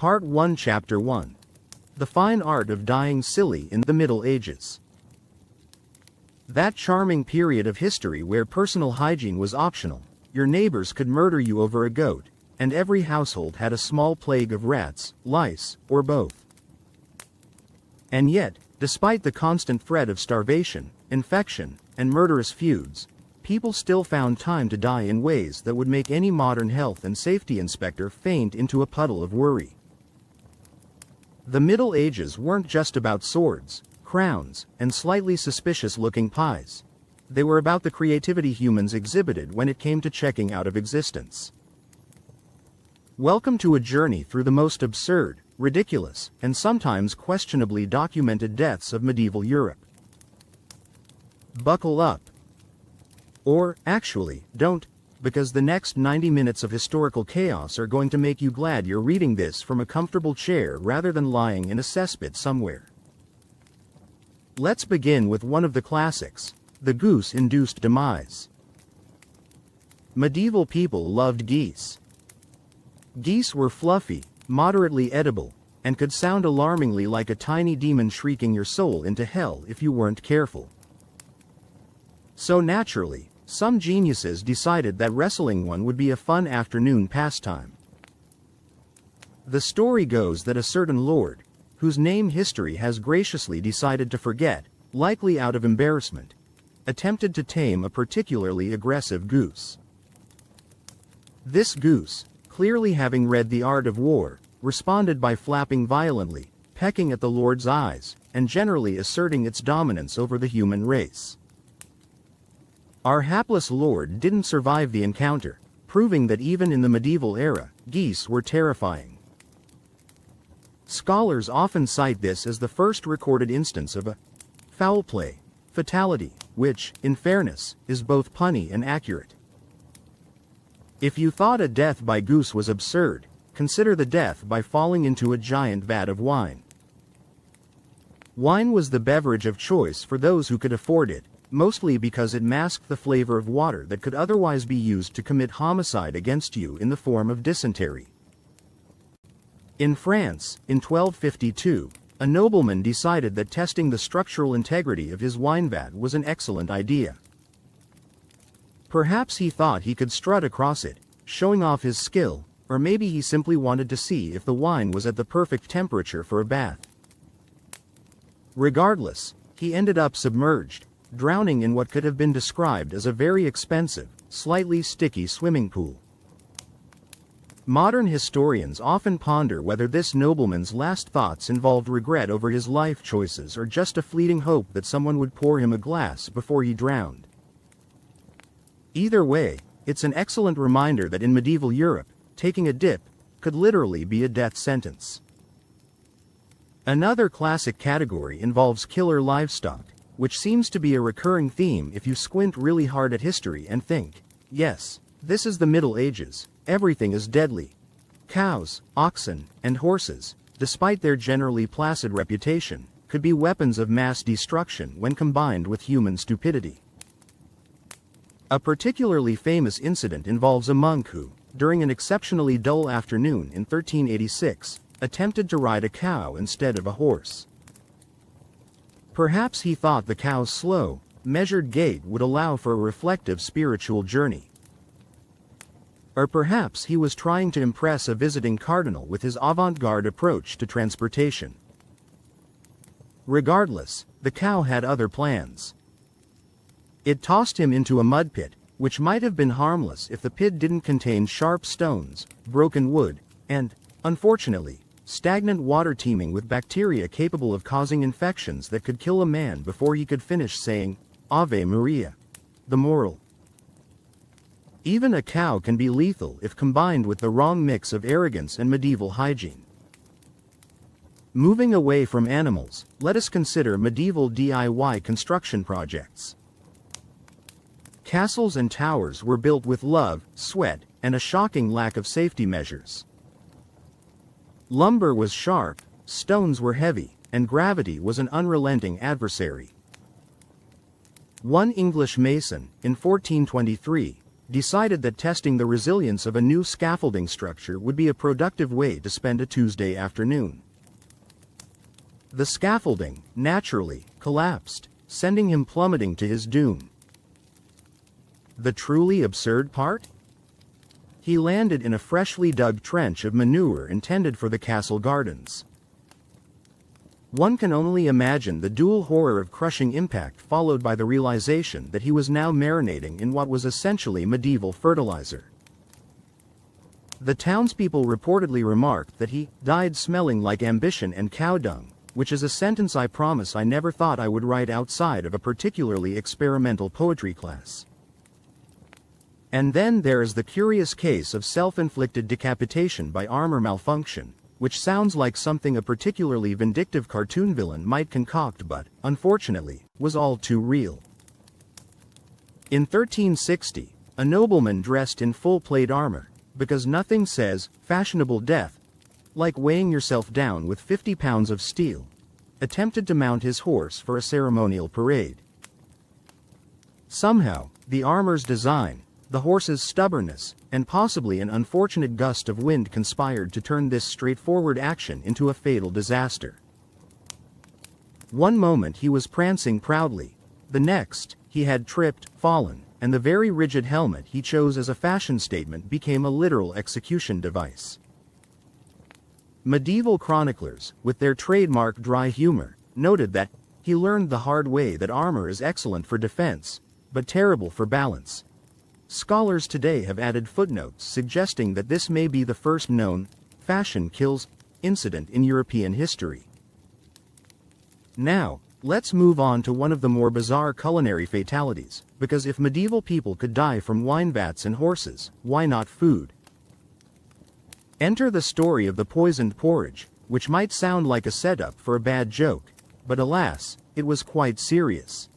Part 1 Chapter 1. The Fine Art of Dying Silly in the Middle Ages. That charming period of history where personal hygiene was optional, your neighbors could murder you over a goat, and every household had a small plague of rats, lice, or both. And yet, despite the constant threat of starvation, infection, and murderous feuds, people still found time to die in ways that would make any modern health and safety inspector faint into a puddle of worry. The Middle Ages weren't just about swords, crowns, and slightly suspicious-looking pies. They were about the creativity humans exhibited when it came to checking out of existence. Welcome to a journey through the most absurd, ridiculous, and sometimes questionably documented deaths of medieval Europe. Buckle up. Or, actually, don't, because the next 90 minutes of historical chaos are going to make you glad you're reading this from a comfortable chair rather than lying in a cesspit somewhere. Let's begin with one of the classics, the goose-induced demise. Medieval people loved geese. Geese were fluffy, moderately edible, and could sound alarmingly like a tiny demon shrieking your soul into hell if you weren't careful. So naturally, some geniuses decided that wrestling one would be a fun afternoon pastime. The story goes that a certain lord, whose name history has graciously decided to forget, likely out of embarrassment, attempted to tame a particularly aggressive goose. This goose, clearly having read the art of war, responded by flapping violently, pecking at the lord's eyes, and generally asserting its dominance over the human race. Our hapless lord didn't survive the encounter, proving that even in the medieval era, geese were terrifying. Scholars often cite this as the first recorded instance of a foul play, fatality, which, in fairness, is both punny and accurate. If you thought a death by goose was absurd, consider the death by falling into a giant vat of wine. Wine was the beverage of choice for those who could afford it, mostly because it masked the flavor of water that could otherwise be used to commit homicide against you in the form of dysentery. In France, in 1252, a nobleman decided that testing the structural integrity of his wine vat was an excellent idea. Perhaps he thought he could strut across it, showing off his skill, or maybe he simply wanted to see if the wine was at the perfect temperature for a bath. Regardless, he ended up submerged, drowning in what could have been described as a very expensive, slightly sticky swimming pool. Modern historians often ponder whether this nobleman's last thoughts involved regret over his life choices or just a fleeting hope that someone would pour him a glass before he drowned. Either way, it's an excellent reminder that in medieval Europe, taking a dip could literally be a death sentence. Another classic category involves killer livestock, which seems to be a recurring theme if you squint really hard at history and think, yes, this is the Middle Ages, everything is deadly. Cows, oxen, and horses, despite their generally placid reputation, could be weapons of mass destruction when combined with human stupidity. A particularly famous incident involves a monk who, during an exceptionally dull afternoon in 1386, attempted to ride a cow instead of a horse. Perhaps he thought the cow's slow, measured gait would allow for a reflective spiritual journey. Or perhaps he was trying to impress a visiting cardinal with his avant-garde approach to transportation. Regardless, the cow had other plans. It tossed him into a mud pit, which might have been harmless if the pit didn't contain sharp stones, broken wood, and, unfortunately, stagnant water teeming with bacteria capable of causing infections that could kill a man before he could finish saying, Ave Maria. The moral: even a cow can be lethal if combined with the wrong mix of arrogance and medieval hygiene. Moving away from animals, let us consider medieval DIY construction projects. Castles and towers were built with love, sweat, and a shocking lack of safety measures. Lumber was sharp, stones were heavy, and gravity was an unrelenting adversary. One English mason, in 1423, decided that testing the resilience of a new scaffolding structure would be a productive way to spend a Tuesday afternoon. The scaffolding, naturally, collapsed, sending him plummeting to his doom. The truly absurd part? He landed in a freshly dug trench of manure intended for the castle gardens. One can only imagine the dual horror of crushing impact followed by the realization that he was now marinating in what was essentially medieval fertilizer. The townspeople reportedly remarked that he died smelling like ambition and cow dung, which is a sentence I promise I never thought I would write outside of a particularly experimental poetry class. And then there is the curious case of self-inflicted decapitation by armor malfunction, which sounds like something a particularly vindictive cartoon villain might concoct but, unfortunately, was all too real. In 1360, a nobleman dressed in full plate armor, because nothing says fashionable death like weighing yourself down with 50 pounds of steel, attempted to mount his horse for a ceremonial parade. Somehow, the armor's design, the horse's stubbornness, and possibly an unfortunate gust of wind conspired to turn this straightforward action into a fatal disaster. One moment he was prancing proudly, the next, he had tripped, fallen, and the very rigid helmet he chose as a fashion statement became a literal execution device. Medieval chroniclers, with their trademark dry humor, noted that he learned the hard way that armor is excellent for defense, but terrible for balance. Scholars today have added footnotes suggesting that this may be the first known fashion kills incident in European history. Now, let's move on to one of the more bizarre culinary fatalities, because if medieval people could die from wine vats and horses, why not food? Enter the story of the poisoned porridge, which might sound like a setup for a bad joke, but alas, it was quite serious.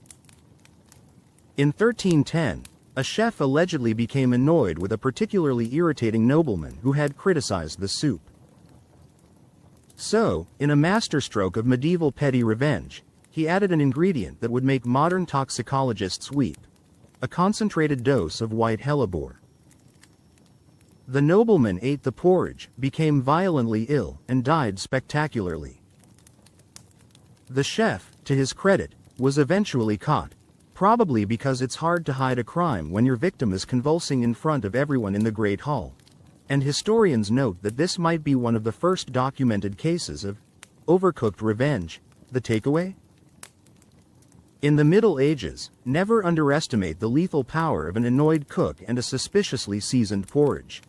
In 1310, a chef allegedly became annoyed with a particularly irritating nobleman who had criticized the soup. So, in a masterstroke of medieval petty revenge, he added an ingredient that would make modern toxicologists weep: a concentrated dose of white hellebore. The nobleman ate the porridge, became violently ill, and died spectacularly. The chef, to his credit, was eventually caught, probably because it's hard to hide a crime when your victim is convulsing in front of everyone in the Great Hall. And historians note that this might be one of the first documented cases of overcooked revenge. The takeaway? In the Middle Ages, never underestimate the lethal power of an annoyed cook and a suspiciously seasoned porridge.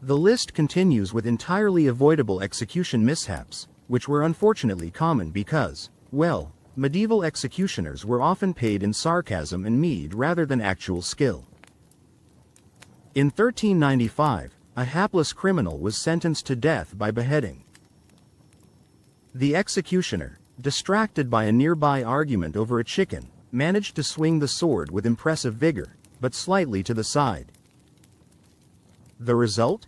The list continues with entirely avoidable execution mishaps, which were unfortunately common because, well, medieval executioners were often paid in sarcasm and mead rather than actual skill. In 1395, a hapless criminal was sentenced to death by beheading. The executioner, distracted by a nearby argument over a chicken, managed to swing the sword with impressive vigor, but slightly to the side. The result?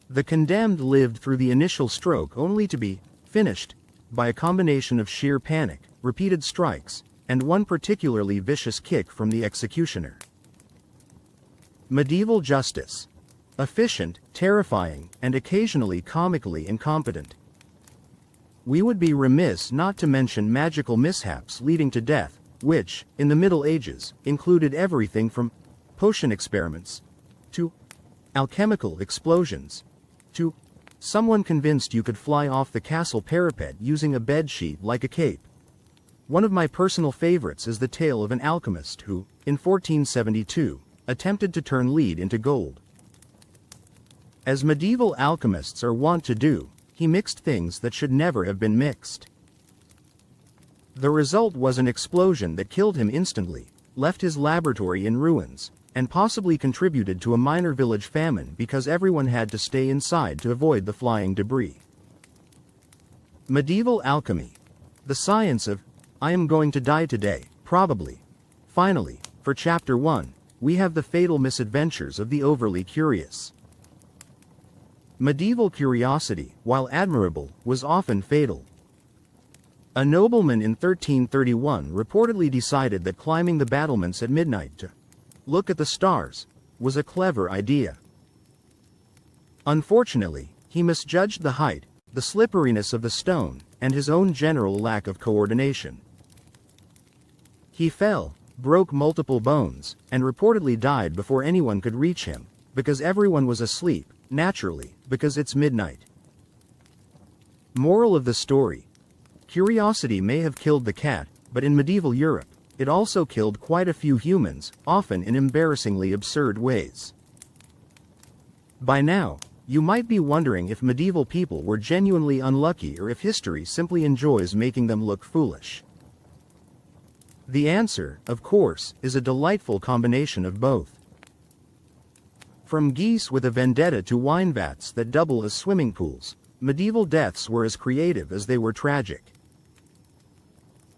The condemned lived through the initial stroke only to be finished by a combination of sheer panic, repeated strikes, and one particularly vicious kick from the executioner. Medieval justice. Efficient, terrifying, and occasionally comically incompetent. We would be remiss not to mention magical mishaps leading to death, which, in the Middle Ages, included everything from potion experiments to alchemical explosions to someone convinced you could fly off the castle parapet using a bedsheet like a cape. One of my personal favorites is the tale of an alchemist who, in 1472, attempted to turn lead into gold. As medieval alchemists are wont to do, he mixed things that should never have been mixed. The result was an explosion that killed him instantly, left his laboratory in ruins, and possibly contributed to a minor village famine because everyone had to stay inside to avoid the flying debris. Medieval alchemy. The science of, I am going to die today, probably. Finally, for Chapter 1, we have the fatal misadventures of the overly curious. Medieval curiosity, while admirable, was often fatal. A nobleman in 1331 reportedly decided that climbing the battlements at midnight to "Look at the stars," was a clever idea. Unfortunately, he misjudged the height, the slipperiness of the stone, and his own general lack of coordination. He fell, broke multiple bones, and reportedly died before anyone could reach him, because everyone was asleep, naturally, because it's midnight. Moral of the story: curiosity may have killed the cat, but in medieval Europe, it also killed quite a few humans, often in embarrassingly absurd ways. By now, you might be wondering if medieval people were genuinely unlucky or if history simply enjoys making them look foolish. The answer, of course, is a delightful combination of both. From geese with a vendetta to wine vats that double as swimming pools, medieval deaths were as creative as they were tragic.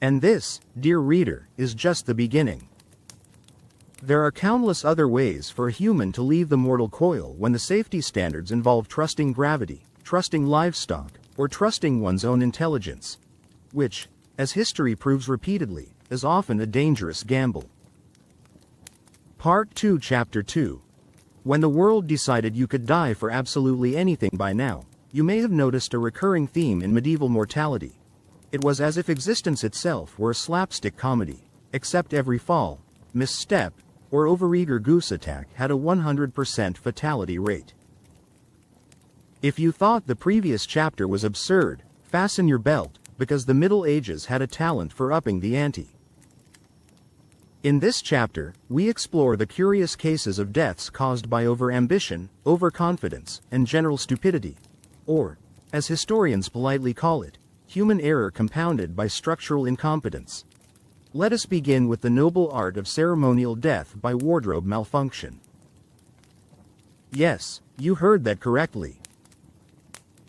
And this, dear reader, is just the beginning. There are countless other ways for a human to leave the mortal coil when the safety standards involve trusting gravity, trusting livestock, or trusting one's own intelligence, which, as history proves repeatedly, is often a dangerous gamble. Part 2, Chapter 2. When the world decided you could die for absolutely anything by now, you may have noticed a recurring theme in medieval mortality. It was as if existence itself were a slapstick comedy, except every fall, misstep, or overeager goose attack had a 100% fatality rate. If you thought the previous chapter was absurd, fasten your belt, because the Middle Ages had a talent for upping the ante. In this chapter, we explore the curious cases of deaths caused by overambition, overconfidence, and general stupidity, or, as historians politely call it, human error compounded by structural incompetence. Let us begin with the noble art of ceremonial death by wardrobe malfunction. Yes, you heard that correctly.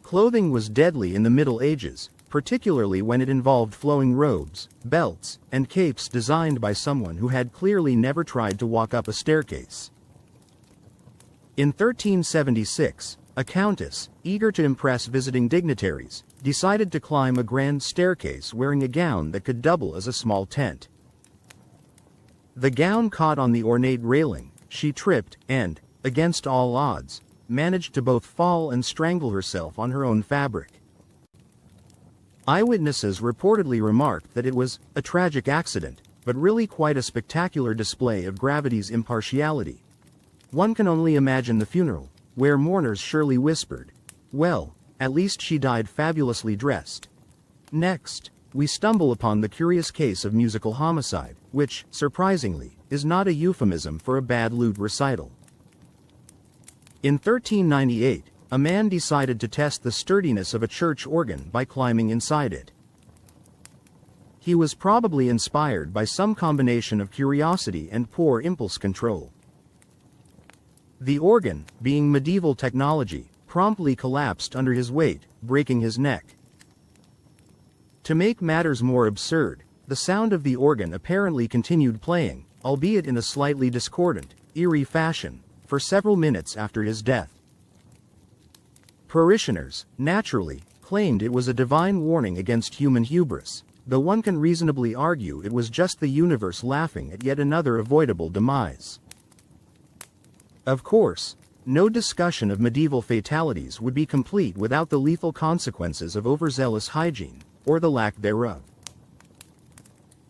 Clothing was deadly in the Middle Ages, particularly when it involved flowing robes, belts, and capes designed by someone who had clearly never tried to walk up a staircase. In 1376, a countess, eager to impress visiting dignitaries, decided to climb a grand staircase wearing a gown that could double as a small tent. The gown caught on the ornate railing, she tripped and, against all odds, managed to both fall and strangle herself on her own fabric. Eyewitnesses reportedly remarked that it was a tragic accident, but really quite a spectacular display of gravity's impartiality. One can only imagine the funeral, where mourners surely whispered, "Well, at least she died fabulously dressed." Next, we stumble upon the curious case of musical homicide, which, surprisingly, is not a euphemism for a bad lute recital. In 1398, a man decided to test the sturdiness of a church organ by climbing inside it. He was probably inspired by some combination of curiosity and poor impulse control. The organ, being medieval technology, promptly collapsed under his weight, breaking his neck. To make matters more absurd, the sound of the organ apparently continued playing, albeit in a slightly discordant, eerie fashion, for several minutes after his death. Parishioners, naturally, claimed it was a divine warning against human hubris, though one can reasonably argue it was just the universe laughing at yet another avoidable demise. Of course, no discussion of medieval fatalities would be complete without the lethal consequences of overzealous hygiene, or the lack thereof.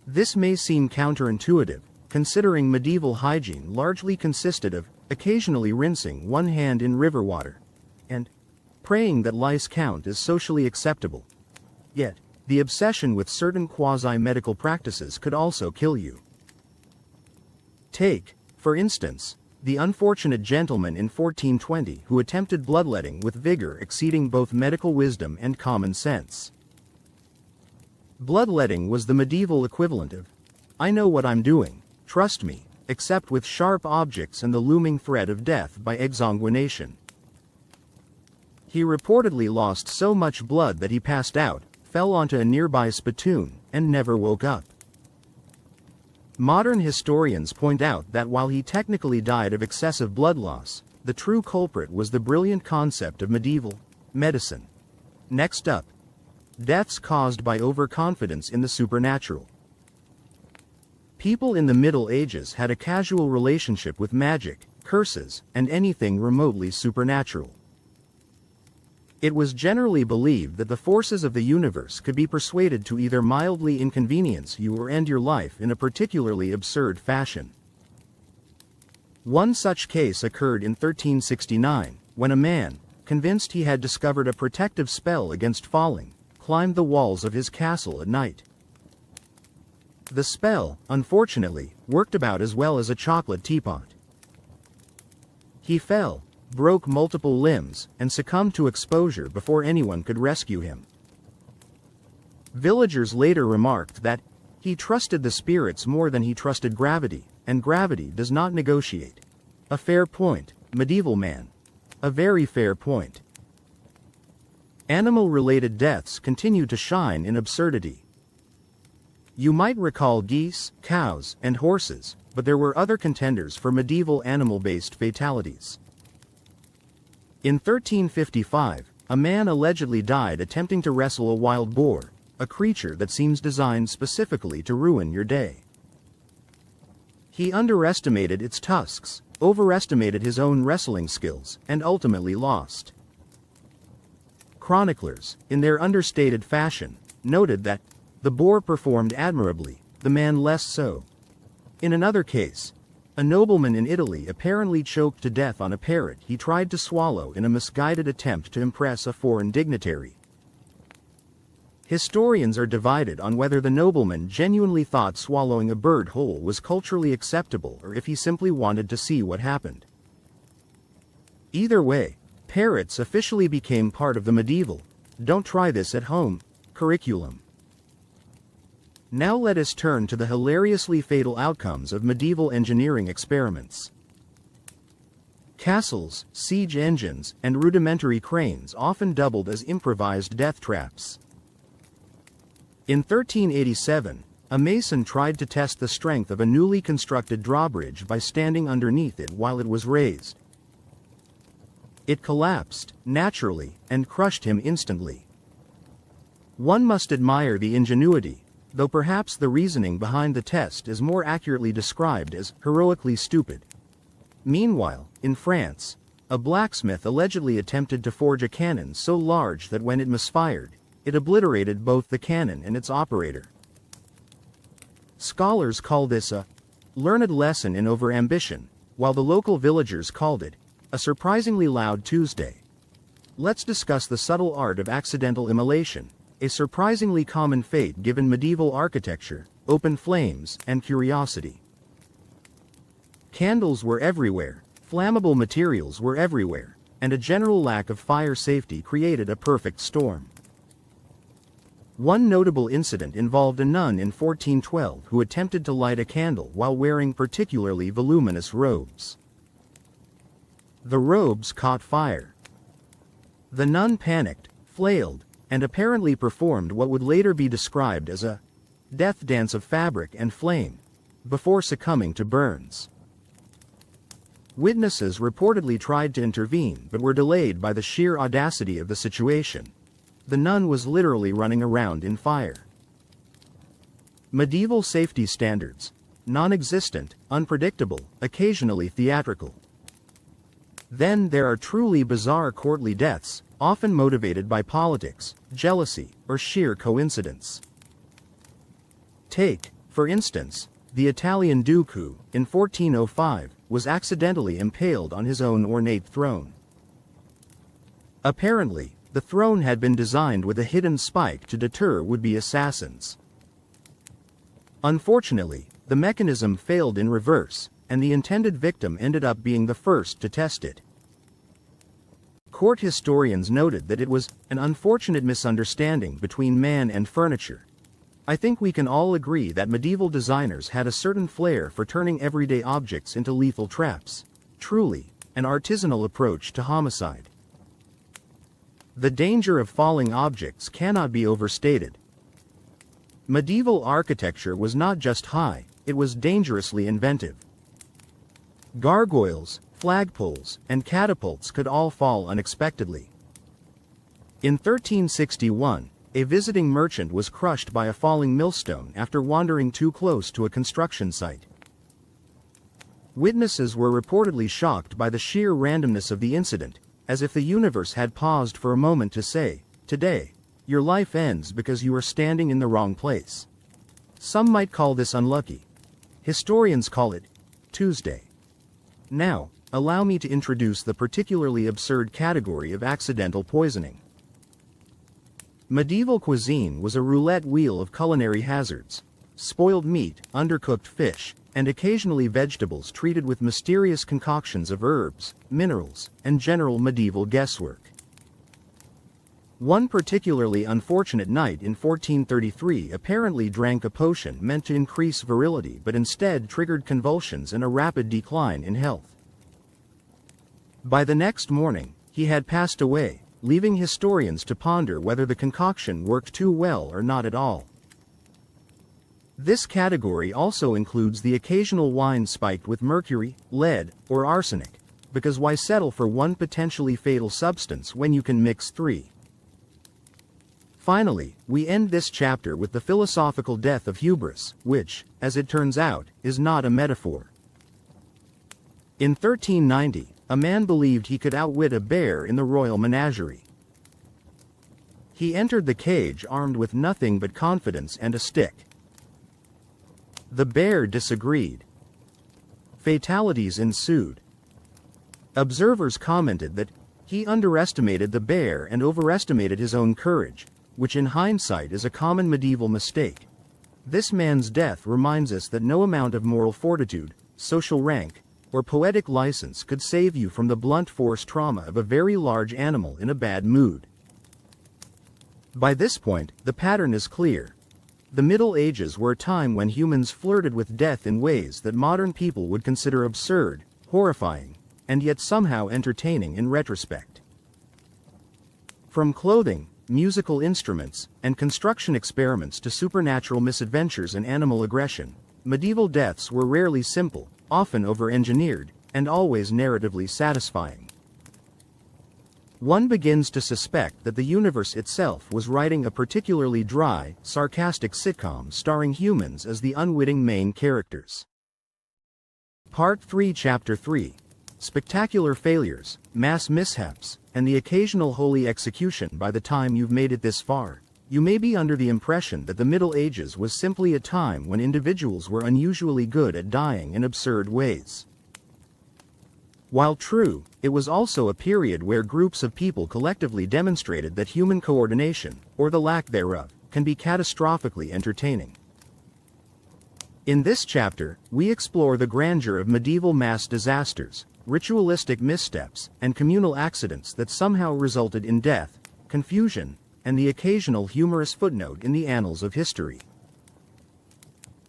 This may seem counterintuitive, considering medieval hygiene largely consisted of occasionally rinsing one hand in river water, and praying that lice count as socially acceptable. Yet, the obsession with certain quasi-medical practices could also kill you. Take, for instance, the unfortunate gentleman in 1420 who attempted bloodletting with vigor exceeding both medical wisdom and common sense. Bloodletting was the medieval equivalent of, "I know what I'm doing, trust me," except with sharp objects and the looming threat of death by exsanguination. He reportedly lost so much blood that he passed out, fell onto a nearby spittoon, and never woke up. Modern historians point out that while he technically died of excessive blood loss, the true culprit was the brilliant concept of medieval medicine. Next up, deaths caused by overconfidence in the supernatural. People in the Middle Ages had a casual relationship with magic, curses, and anything remotely supernatural. It was generally believed that the forces of the universe could be persuaded to either mildly inconvenience you or end your life in a particularly absurd fashion. One such case occurred in 1369, when a man, convinced he had discovered a protective spell against falling, climbed the walls of his castle at night. The spell, unfortunately, worked about as well as a chocolate teapot. He fell, broke multiple limbs, and succumbed to exposure before anyone could rescue him. Villagers later remarked that he trusted the spirits more than he trusted gravity, and gravity does not negotiate. A fair point, medieval man. A very fair point. Animal-related deaths continue to shine in absurdity. You might recall geese, cows, and horses, but there were other contenders for medieval animal-based fatalities. In 1355, a man allegedly died attempting to wrestle a wild boar, a creature that seems designed specifically to ruin your day. He underestimated its tusks, overestimated his own wrestling skills, and ultimately lost. Chroniclers, in their understated fashion, noted that the boar performed admirably, the man less so. In another case, a nobleman in Italy apparently choked to death on a parrot he tried to swallow in a misguided attempt to impress a foreign dignitary. Historians are divided on whether the nobleman genuinely thought swallowing a bird whole was culturally acceptable or if he simply wanted to see what happened. Either way, parrots officially became part of the medieval "don't try this at home" curriculum. Now let us turn to the hilariously fatal outcomes of medieval engineering experiments. Castles, siege engines, and rudimentary cranes often doubled as improvised death traps. In 1387, a mason tried to test the strength of a newly constructed drawbridge by standing underneath it while it was raised. It collapsed, naturally, and crushed him instantly. One must admire the ingenuity, though perhaps the reasoning behind the test is more accurately described as heroically stupid. Meanwhile, in France, a blacksmith allegedly attempted to forge a cannon so large that when it misfired, it obliterated both the cannon and its operator. Scholars call this a learned lesson in overambition, while the local villagers called it a surprisingly loud Tuesday. Let's discuss the subtle art of accidental immolation, a surprisingly common fate given medieval architecture, open flames, and curiosity. Candles were everywhere, flammable materials were everywhere, and a general lack of fire safety created a perfect storm. One notable incident involved a nun in 1412 who attempted to light a candle while wearing particularly voluminous robes. The robes caught fire. The nun panicked, flailed, and apparently performed what would later be described as a death dance of fabric and flame, before succumbing to burns. Witnesses reportedly tried to intervene but were delayed by the sheer audacity of the situation. The nun was literally running around in fire. Medieval safety standards: non-existent, unpredictable, occasionally theatrical. Then there are truly bizarre courtly deaths, often motivated by politics, jealousy, or sheer coincidence. Take, for instance, the Italian duke who, in 1405, was accidentally impaled on his own ornate throne. Apparently, the throne had been designed with a hidden spike to deter would-be assassins. Unfortunately, the mechanism failed in reverse, and the intended victim ended up being the first to test it. Court historians noted that it was an unfortunate misunderstanding between man and furniture. I think we can all agree that medieval designers had a certain flair for turning everyday objects into lethal traps. Truly, an artisanal approach to homicide. The danger of falling objects cannot be overstated. Medieval architecture was not just high, it was dangerously inventive. Gargoyles, flagpoles, and catapults could all fall unexpectedly. In 1361, A visiting merchant was crushed by a falling millstone after wandering too close to a construction site. Witnesses were reportedly shocked by the sheer randomness of the incident, as if the universe had paused for a moment to say, "Today, your life ends because you are standing in the wrong place." Some might call this unlucky. Historians call it Tuesday. Now, allow me to introduce the particularly absurd category of accidental poisoning. Medieval cuisine was a roulette wheel of culinary hazards: spoiled meat, undercooked fish, and occasionally vegetables treated with mysterious concoctions of herbs, minerals, and general medieval guesswork. One particularly unfortunate knight in 1433 apparently drank a potion meant to increase virility but instead triggered convulsions and a rapid decline in health. By the next morning, he had passed away, leaving historians to ponder whether the concoction worked too well or not at all. This category also includes the occasional wine spiked with mercury, lead, or arsenic, because why settle for one potentially fatal substance when you can mix three? Finally, we end this chapter with the philosophical death of hubris, which, as it turns out, is not a metaphor. In 1390, a man believed he could outwit a bear in the royal menagerie. He entered the cage armed with nothing but confidence and a stick. The bear disagreed. Fatalities ensued. Observers commented that he underestimated the bear and overestimated his own courage, which in hindsight is a common medieval mistake. This man's death reminds us that no amount of moral fortitude, social rank, or poetic license could save you from the blunt force trauma of a very large animal in a bad mood. By this point, the pattern is clear. The Middle Ages were a time when humans flirted with death in ways that modern people would consider absurd, horrifying, and yet somehow entertaining in retrospect. From clothing, musical instruments, and construction experiments to supernatural misadventures and animal aggression, medieval deaths were rarely simple, often over-engineered, and always narratively satisfying. One begins to suspect that the universe itself was writing a particularly dry, sarcastic sitcom starring humans as the unwitting main characters. Part 3 Chapter 3: Spectacular Failures, Mass Mishaps, and the Occasional Holy Execution. By the time you've made it this far, you may be under the impression that the Middle Ages was simply a time when individuals were unusually good at dying in absurd ways. While true, it was also a period where groups of people collectively demonstrated that human coordination, or the lack thereof, can be catastrophically entertaining. In this chapter, we explore the grandeur of medieval mass disasters, ritualistic missteps, and communal accidents that somehow resulted in death, confusion, and the occasional humorous footnote in the annals of history.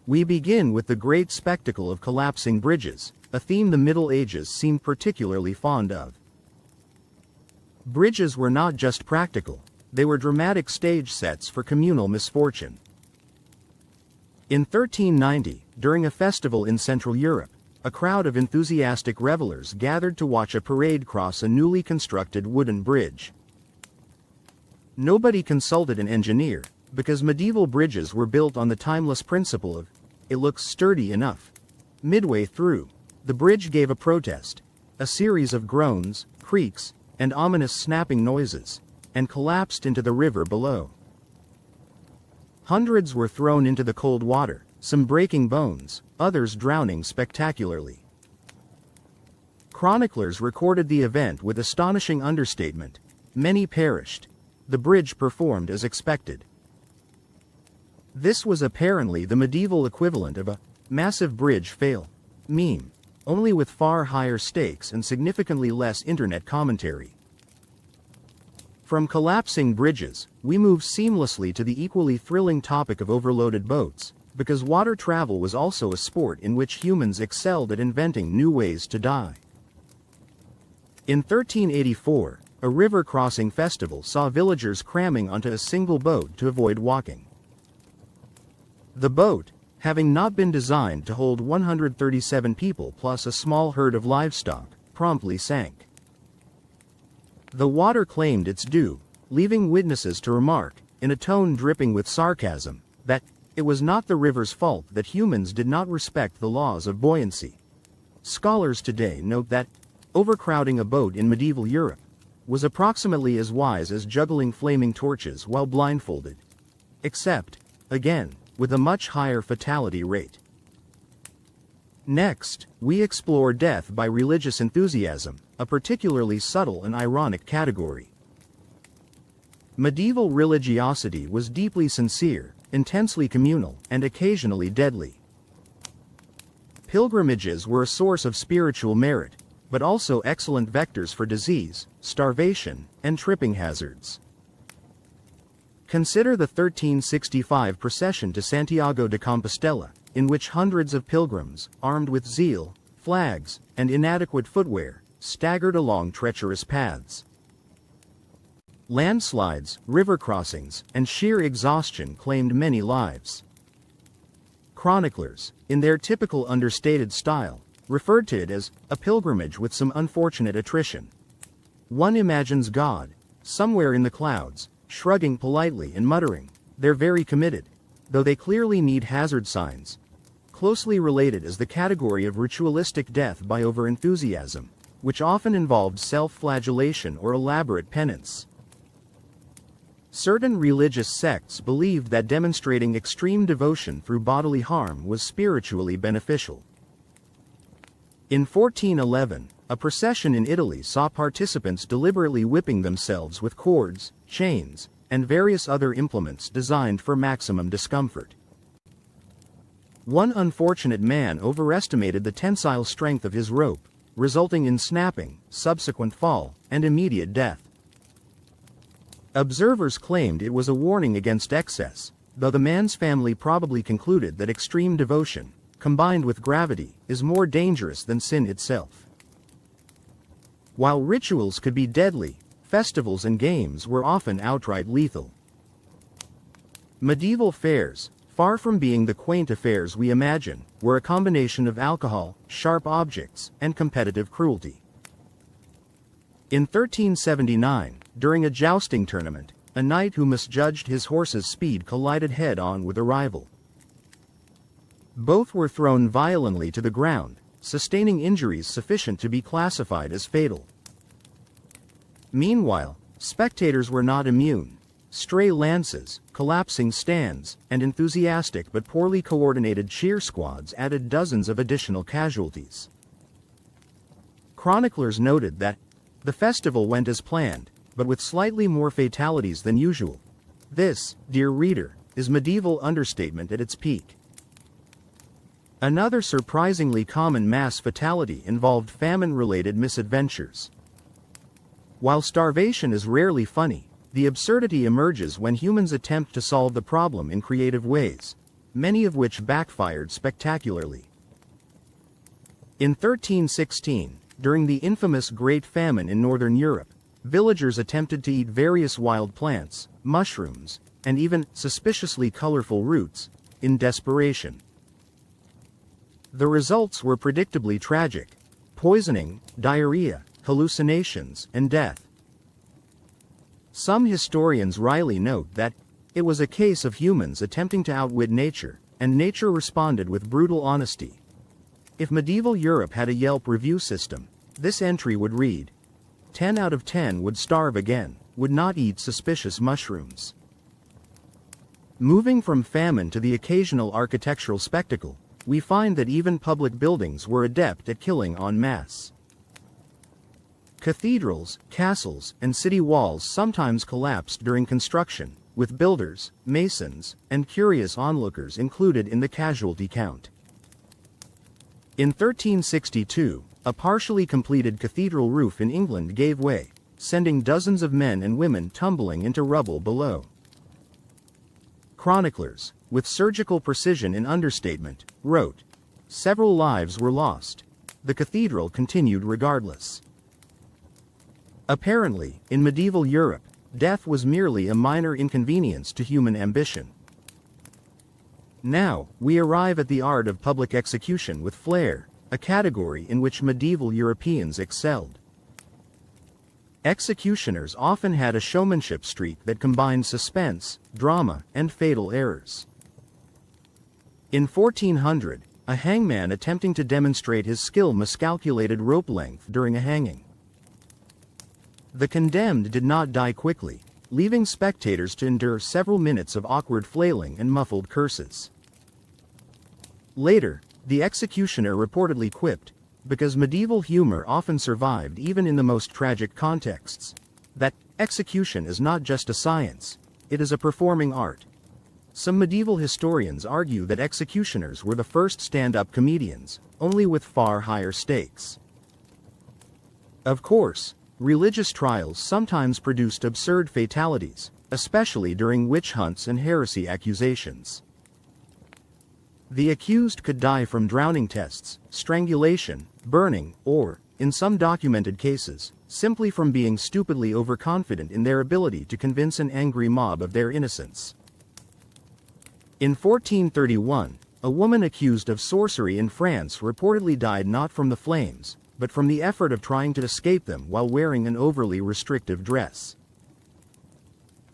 We begin with the great spectacle of collapsing bridges, a theme the Middle Ages seemed particularly fond of. Bridges were not just practical, they were dramatic stage sets for communal misfortune. In 1390, during a festival in Central Europe, a crowd of enthusiastic revelers gathered to watch a parade cross a newly constructed wooden bridge. Nobody consulted an engineer, because medieval bridges were built on the timeless principle of, "It looks sturdy enough." Midway through, the bridge gave a protest, a series of groans, creaks, and ominous snapping noises, and collapsed into the river below. Hundreds were thrown into the cold water, some breaking bones, others drowning spectacularly. Chroniclers recorded the event with astonishing understatement: many perished. The bridge performed as expected. This was apparently the medieval equivalent of a massive bridge fail meme, only with far higher stakes and significantly less internet commentary. From collapsing bridges, we move seamlessly to the equally thrilling topic of overloaded boats, because water travel was also a sport in which humans excelled at inventing new ways to die. In 1384, a river crossing festival saw villagers cramming onto a single boat to avoid walking. The boat, having not been designed to hold 137 people plus a small herd of livestock, promptly sank. The water claimed its due, leaving witnesses to remark, in a tone dripping with sarcasm, that it was not the river's fault that humans did not respect the laws of buoyancy. Scholars today note that overcrowding a boat in medieval Europe was approximately as wise as juggling flaming torches while blindfolded. Except, again, with a much higher fatality rate. Next, we explore death by religious enthusiasm, a particularly subtle and ironic category. Medieval religiosity was deeply sincere, intensely communal, and occasionally deadly. Pilgrimages were a source of spiritual merit, but also excellent vectors for disease, starvation, and tripping hazards. Consider the 1365 procession to Santiago de Compostela, in which hundreds of pilgrims, armed with zeal, flags, and inadequate footwear, staggered along treacherous paths. Landslides, river crossings, and sheer exhaustion claimed many lives. Chroniclers, in their typical understated style, referred to it as a pilgrimage with some unfortunate attrition. One imagines God, somewhere in the clouds, shrugging politely and muttering, "They're very committed," though they clearly need hazard signs. Closely related is the category of ritualistic death by overenthusiasm, which often involved self-flagellation or elaborate penance. Certain religious sects believed that demonstrating extreme devotion through bodily harm was spiritually beneficial. In 1411, a procession in Italy saw participants deliberately whipping themselves with cords, chains, and various other implements designed for maximum discomfort. One unfortunate man overestimated the tensile strength of his rope, resulting in snapping, subsequent fall, and immediate death. Observers claimed it was a warning against excess, though the man's family probably concluded that extreme devotion, combined with gravity, is more dangerous than sin itself. While rituals could be deadly, festivals and games were often outright lethal. Medieval fairs, far from being the quaint affairs we imagine, were a combination of alcohol, sharp objects, and competitive cruelty. In 1379, during a jousting tournament, a knight who misjudged his horse's speed collided head-on with a rival. Both were thrown violently to the ground, sustaining injuries sufficient to be classified as fatal. Meanwhile, spectators were not immune. Stray lances, collapsing stands, and enthusiastic but poorly coordinated cheer squads added dozens of additional casualties. Chroniclers noted that the festival went as planned, but with slightly more fatalities than usual. This, dear reader, is medieval understatement at its peak. Another surprisingly common mass fatality involved famine-related misadventures. While starvation is rarely funny, the absurdity emerges when humans attempt to solve the problem in creative ways, many of which backfired spectacularly. In 1316, during the infamous Great Famine in Northern Europe, villagers attempted to eat various wild plants, mushrooms, and even suspiciously colorful roots, in desperation. The results were predictably tragic: poisoning, diarrhea, hallucinations, and death. Some historians wryly note that it was a case of humans attempting to outwit nature, and nature responded with brutal honesty. If medieval Europe had a Yelp review system, this entry would read, 10 out of 10 would starve again, would not eat suspicious mushrooms. Moving from famine to the occasional architectural spectacle, we find that even public buildings were adept at killing en masse. Cathedrals, castles, and city walls sometimes collapsed during construction, with builders, masons, and curious onlookers included in the casualty count. In 1362, a partially completed cathedral roof in England gave way, sending dozens of men and women tumbling into rubble below. Chroniclers, with surgical precision and understatement, wrote, "Several lives were lost. The cathedral continued regardless." Apparently, in medieval Europe, death was merely a minor inconvenience to human ambition. Now, we arrive at the art of public execution with flair, a category in which medieval Europeans excelled. Executioners often had a showmanship streak that combined suspense, drama, and fatal errors. In 1400, a hangman attempting to demonstrate his skill miscalculated rope length during a hanging. The condemned did not die quickly, leaving spectators to endure several minutes of awkward flailing and muffled curses. Later, the executioner reportedly quipped, because medieval humor often survived even in the most tragic contexts, that execution is not just a science, it is a performing art. Some medieval historians argue that executioners were the first stand-up comedians, only with far higher stakes. Of course, religious trials sometimes produced absurd fatalities, especially during witch hunts and heresy accusations. The accused could die from drowning tests, strangulation, burning, or, in some documented cases, simply from being stupidly overconfident in their ability to convince an angry mob of their innocence. In 1431, a woman accused of sorcery in France reportedly died not from the flames, but from the effort of trying to escape them while wearing an overly restrictive dress.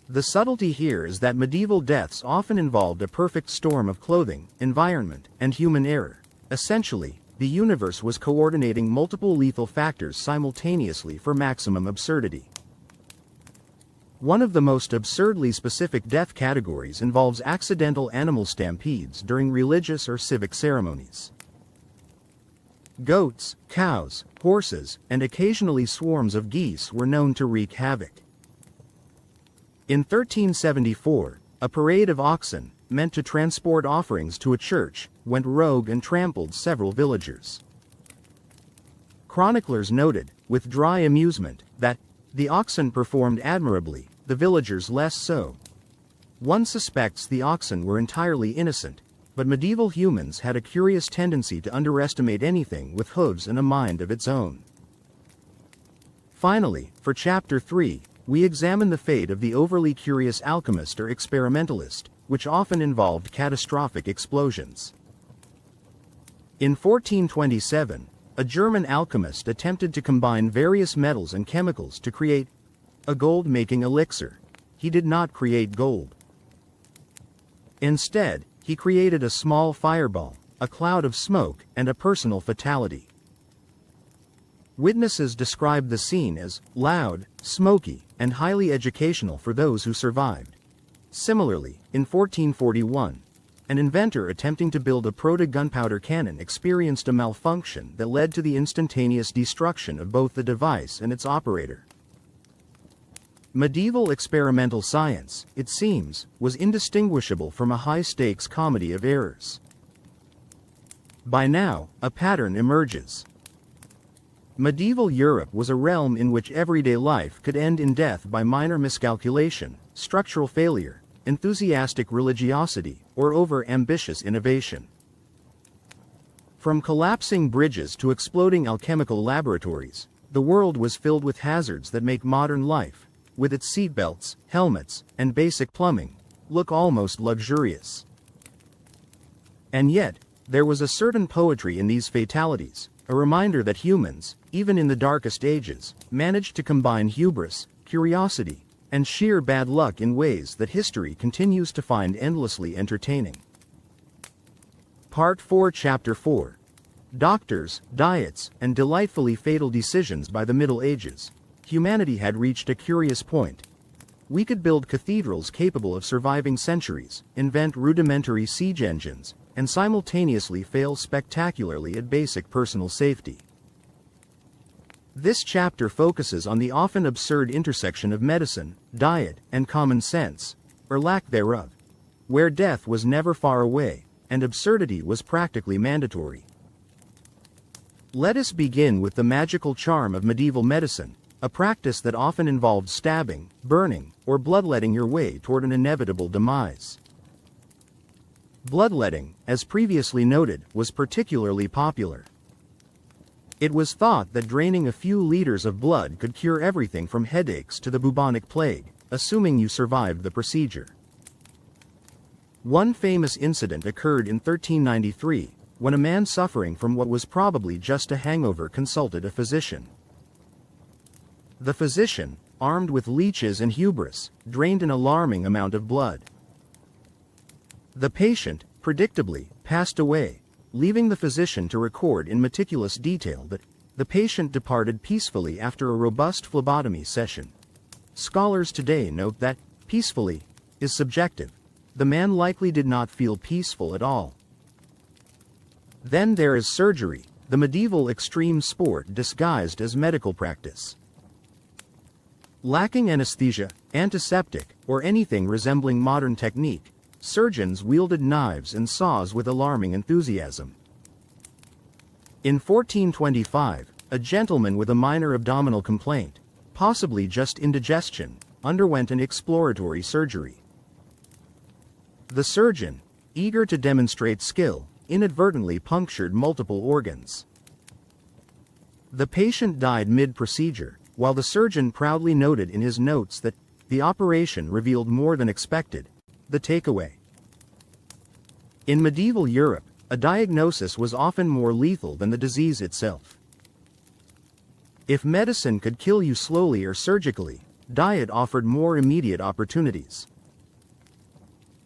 The subtlety here is that medieval deaths often involved a perfect storm of clothing, environment, and human error. Essentially, the universe was coordinating multiple lethal factors simultaneously for maximum absurdity. One of the most absurdly specific death categories involves accidental animal stampedes during religious or civic ceremonies. Goats, cows, horses, and occasionally swarms of geese were known to wreak havoc. In 1374, a parade of oxen, meant to transport offerings to a church, went rogue and trampled several villagers. Chroniclers noted, with dry amusement, that the oxen performed admirably, the villagers less so. One suspects the oxen were entirely innocent, but medieval humans had a curious tendency to underestimate anything with hooves and a mind of its own. Finally, for Chapter 3, we examine the fate of the overly curious alchemist or experimentalist, which often involved catastrophic explosions. In 1427, a German alchemist attempted to combine various metals and chemicals to create a gold-making elixir. He did not create gold. Instead, he created a small fireball, a cloud of smoke, and a personal fatality. Witnesses described the scene as loud, smoky, and highly educational for those who survived. Similarly, in 1441, an inventor attempting to build a proto-gunpowder cannon experienced a malfunction that led to the instantaneous destruction of both the device and its operator. Medieval experimental science, it seems, was indistinguishable from a high-stakes comedy of errors. By now, a pattern emerges. Medieval Europe was a realm in which everyday life could end in death by minor miscalculation, structural failure, enthusiastic religiosity, or over-ambitious innovation. From collapsing bridges to exploding alchemical laboratories, the world was filled with hazards that make modern life, with its seatbelts, helmets, and basic plumbing, look almost luxurious. And yet, there was a certain poetry in these fatalities, a reminder that humans, even in the darkest ages, managed to combine hubris, curiosity, and sheer bad luck in ways that history continues to find endlessly entertaining. Part 4, Chapter 4. Doctors, Diets, and Delightfully Fatal Decisions. By the Middle Ages, humanity had reached a curious point. We could build cathedrals capable of surviving centuries, invent rudimentary siege engines, and simultaneously fail spectacularly at basic personal safety. This chapter focuses on the often absurd intersection of medicine, diet, and common sense, or lack thereof, where death was never far away, and absurdity was practically mandatory. Let us begin with the magical charm of medieval medicine, a practice that often involved stabbing, burning, or bloodletting your way toward an inevitable demise. Bloodletting, as previously noted, was particularly popular. It was thought that draining a few liters of blood could cure everything from headaches to the bubonic plague, assuming you survived the procedure. One famous incident occurred in 1393, when a man suffering from what was probably just a hangover consulted a physician. The physician, armed with leeches and hubris, drained an alarming amount of blood. The patient, predictably, passed away, leaving the physician to record in meticulous detail that the patient departed peacefully after a robust phlebotomy session. Scholars today note that peacefully is subjective. The man likely did not feel peaceful at all. Then there is surgery, the medieval extreme sport disguised as medical practice. Lacking anesthesia, antiseptic, or anything resembling modern technique, surgeons wielded knives and saws with alarming enthusiasm. In 1425, a gentleman with a minor abdominal complaint, possibly just indigestion, underwent an exploratory surgery. The surgeon, eager to demonstrate skill, inadvertently punctured multiple organs. The patient died mid-procedure, while the surgeon proudly noted in his notes that the operation revealed more than expected. The takeaway. In medieval Europe, a diagnosis was often more lethal than the disease itself. If medicine could kill you slowly or surgically, diet offered more immediate opportunities.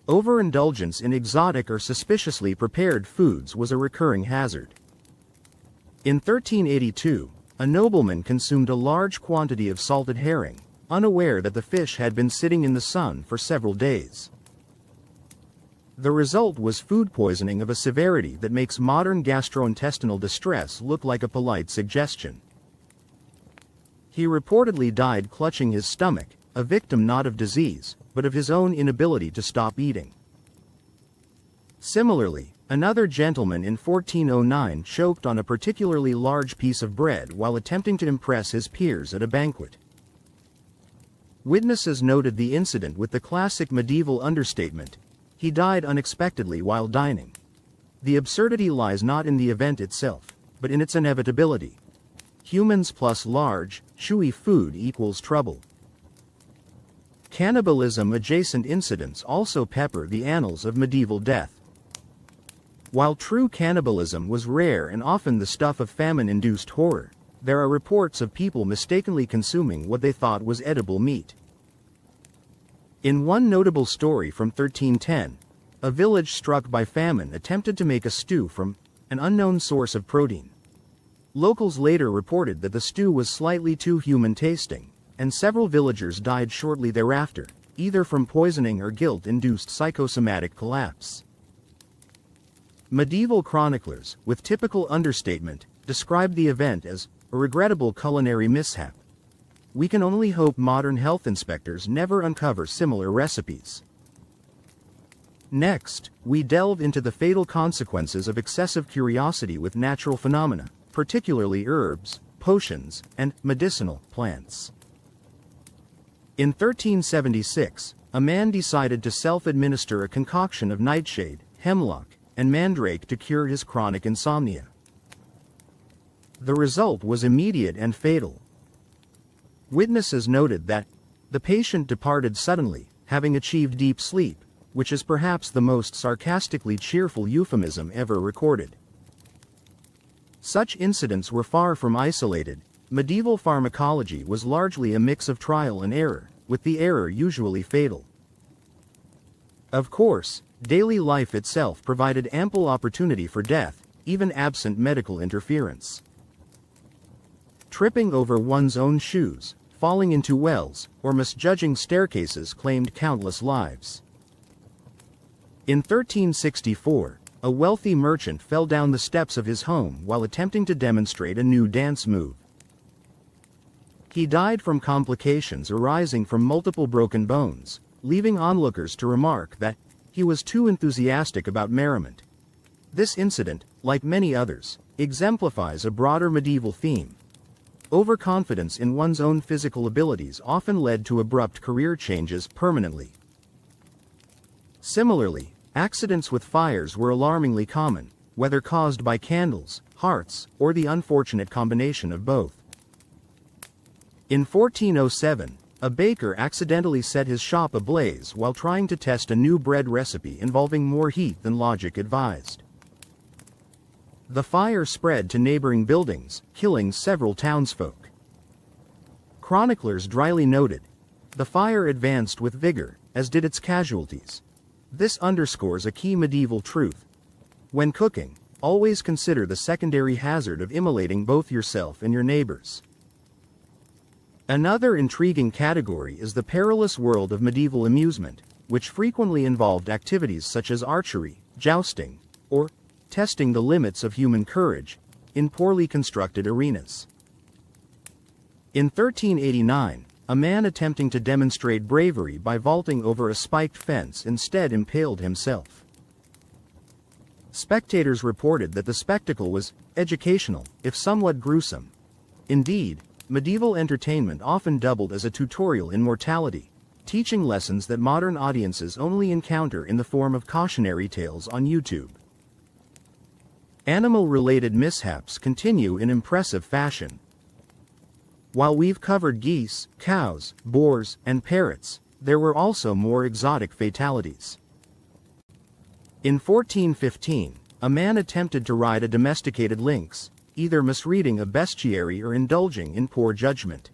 Overindulgence in exotic or suspiciously prepared foods was a recurring hazard. In 1382, a nobleman consumed a large quantity of salted herring, unaware that the fish had been sitting in the sun for several days. The result was food poisoning of a severity that makes modern gastrointestinal distress look like a polite suggestion. He reportedly died clutching his stomach, a victim not of disease, but of his own inability to stop eating. Similarly, another gentleman in 1409 choked on a particularly large piece of bread while attempting to impress his peers at a banquet. Witnesses noted the incident with the classic medieval understatement, "He died unexpectedly while dining." The absurdity lies not in the event itself, but in its inevitability. Humans plus large, chewy food equals trouble. Cannibalism-adjacent incidents also pepper the annals of medieval death. While true cannibalism was rare and often the stuff of famine-induced horror, there are reports of people mistakenly consuming what they thought was edible meat. In one notable story from 1310, a village struck by famine attempted to make a stew from an unknown source of protein. Locals later reported that the stew was slightly too human-tasting, and several villagers died shortly thereafter, either from poisoning or guilt-induced psychosomatic collapse. Medieval chroniclers, with typical understatement, described the event as a regrettable culinary mishap. We can only hope modern health inspectors never uncover similar recipes. Next, we delve into the fatal consequences of excessive curiosity with natural phenomena, particularly herbs, potions, and medicinal plants. In 1376, a man decided to self-administer a concoction of nightshade, hemlock, and mandrake to cure his chronic insomnia. The result was immediate and fatal. Witnesses noted that the patient departed suddenly, having achieved deep sleep, which is perhaps the most sarcastically cheerful euphemism ever recorded. Such incidents were far from isolated. Medieval pharmacology was largely a mix of trial and error, with the error usually fatal. Of course, daily life itself provided ample opportunity for death, even absent medical interference. Tripping over one's own shoes, falling into wells, or misjudging staircases claimed countless lives. In 1364, a wealthy merchant fell down the steps of his home while attempting to demonstrate a new dance move. He died from complications arising from multiple broken bones, leaving onlookers to remark that he was too enthusiastic about merriment. This incident, like many others, exemplifies a broader medieval theme. Overconfidence in one's own physical abilities often led to abrupt career changes permanently. Similarly, accidents with fires were alarmingly common, whether caused by candles, hearts, or the unfortunate combination of both. In 1407, a baker accidentally set his shop ablaze while trying to test a new bread recipe involving more heat than logic advised. The fire spread to neighboring buildings, killing several townsfolk. Chroniclers dryly noted, "The fire advanced with vigor, as did its casualties." This underscores a key medieval truth. When cooking, always consider the secondary hazard of immolating both yourself and your neighbors. Another intriguing category is the perilous world of medieval amusement, which frequently involved activities such as archery, jousting, or testing the limits of human courage in poorly constructed arenas. In 1389, a man attempting to demonstrate bravery by vaulting over a spiked fence instead impaled himself. Spectators reported that the spectacle was educational, if somewhat gruesome. Indeed, medieval entertainment often doubled as a tutorial in mortality, teaching lessons that modern audiences only encounter in the form of cautionary tales on YouTube. Animal-related mishaps continue in impressive fashion. While we've covered geese, cows, boars, and parrots, there were also more exotic fatalities. In 1415, a man attempted to ride a domesticated lynx, either misreading a bestiary or indulging in poor judgment.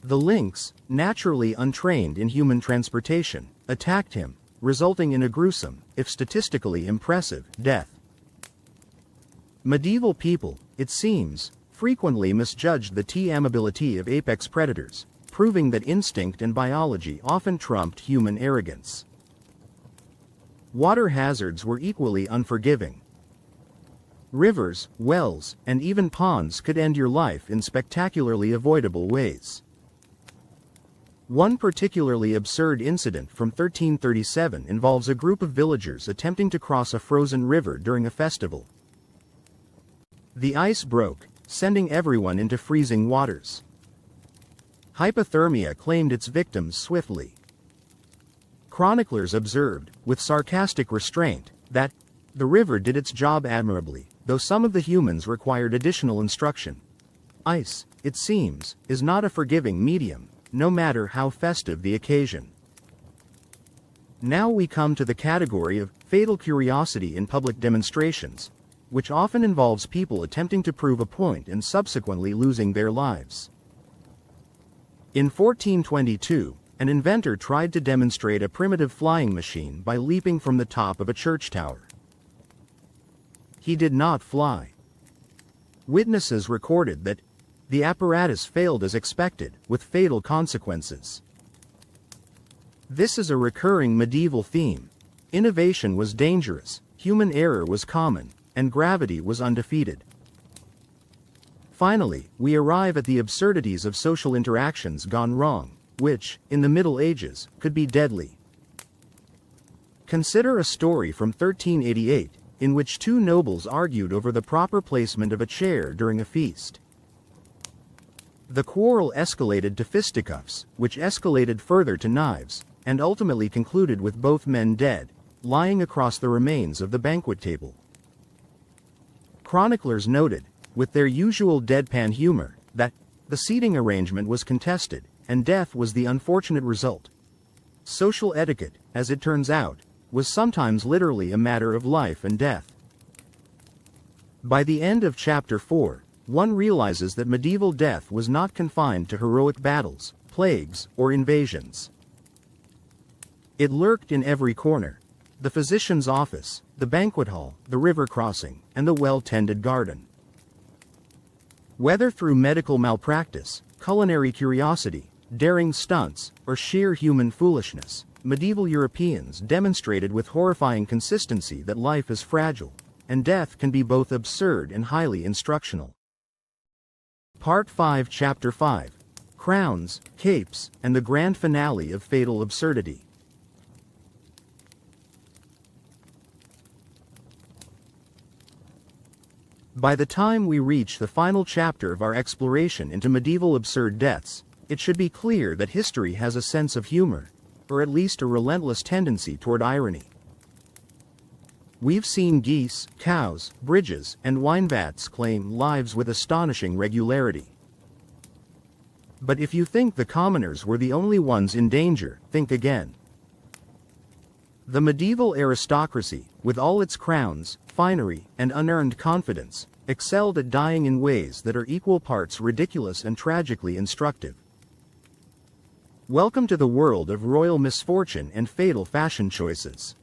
The lynx, naturally untrained in human transportation, attacked him, resulting in a gruesome, if statistically impressive, death. Medieval people, it seems, frequently misjudged the amenability of apex predators, proving that instinct and biology often trumped human arrogance. Water hazards were equally unforgiving. Rivers, wells, and even ponds could end your life in spectacularly avoidable ways. One particularly absurd incident from 1337 involves a group of villagers attempting to cross a frozen river during a festival. The ice broke, sending everyone into freezing waters. Hypothermia claimed its victims swiftly. Chroniclers observed, with sarcastic restraint, that the river did its job admirably, though some of the humans required additional instruction. Ice, it seems, is not a forgiving medium, no matter how festive the occasion. Now we come to the category of fatal curiosity in public demonstrations, which often involves people attempting to prove a point and subsequently losing their lives. In 1422, an inventor tried to demonstrate a primitive flying machine by leaping from the top of a church tower. He did not fly. Witnesses recorded that the apparatus failed as expected, with fatal consequences. This is a recurring medieval theme. Innovation was dangerous, human error was common, and gravity was undefeated. Finally, we arrive at the absurdities of social interactions gone wrong, which, in the Middle Ages, could be deadly. Consider a story from 1388, in which two nobles argued over the proper placement of a chair during a feast. The quarrel escalated to fisticuffs, which escalated further to knives, and ultimately concluded with both men dead, lying across the remains of the banquet table. Chroniclers noted, with their usual deadpan humor, that the seating arrangement was contested, and death was the unfortunate result. Social etiquette, as it turns out, was sometimes literally a matter of life and death. By the end of Chapter 4, one realizes that medieval death was not confined to heroic battles, plagues, or invasions. It lurked in every corner: the physician's office, the banquet hall, the river crossing, and the well-tended garden. Whether through medical malpractice, culinary curiosity, daring stunts, or sheer human foolishness, medieval Europeans demonstrated with horrifying consistency that life is fragile, and death can be both absurd and highly instructional. Part 5, Chapter 5: Crowns, Capes, and the Grand Finale of Fatal Absurdity. By the time we reach the final chapter of our exploration into medieval absurd deaths, it should be clear that history has a sense of humor, or at least a relentless tendency toward irony. We've seen geese, cows, bridges, and wine vats claim lives with astonishing regularity. But if you think the commoners were the only ones in danger, think again. The medieval aristocracy, with all its crowns, finery, and unearned confidence, excelled at dying in ways that are equal parts ridiculous and tragically instructive. Welcome to the world of royal misfortune and fatal fashion choices.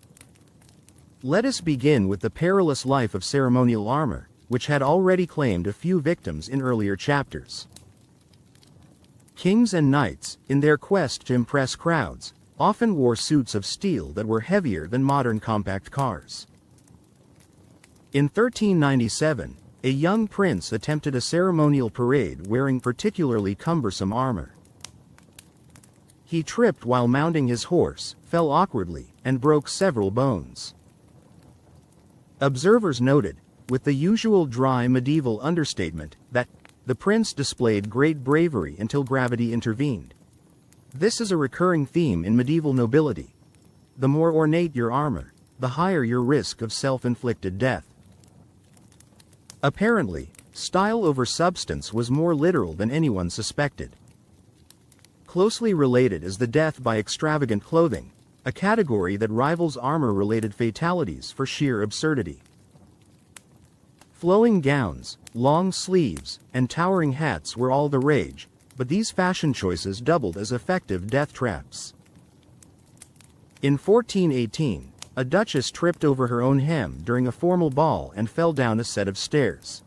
Let us begin with the perilous life of ceremonial armor, which had already claimed a few victims in earlier chapters. Kings and knights, in their quest to impress crowds, often wore suits of steel that were heavier than modern compact cars. In 1397, a young prince attempted a ceremonial parade wearing particularly cumbersome armor. He tripped while mounting his horse, fell awkwardly, and broke several bones. Observers noted, with the usual dry medieval understatement, that the prince displayed great bravery until gravity intervened. This is a recurring theme in medieval nobility. The more ornate your armor, the higher your risk of self-inflicted death. Apparently, style over substance was more literal than anyone suspected. Closely related is the death by extravagant clothing, a category that rivals armor-related fatalities for sheer absurdity. Flowing gowns, long sleeves, and towering hats were all the rage, but these fashion choices doubled as effective death traps. In 1418, a duchess tripped over her own hem during a formal ball and fell down a set of stairs.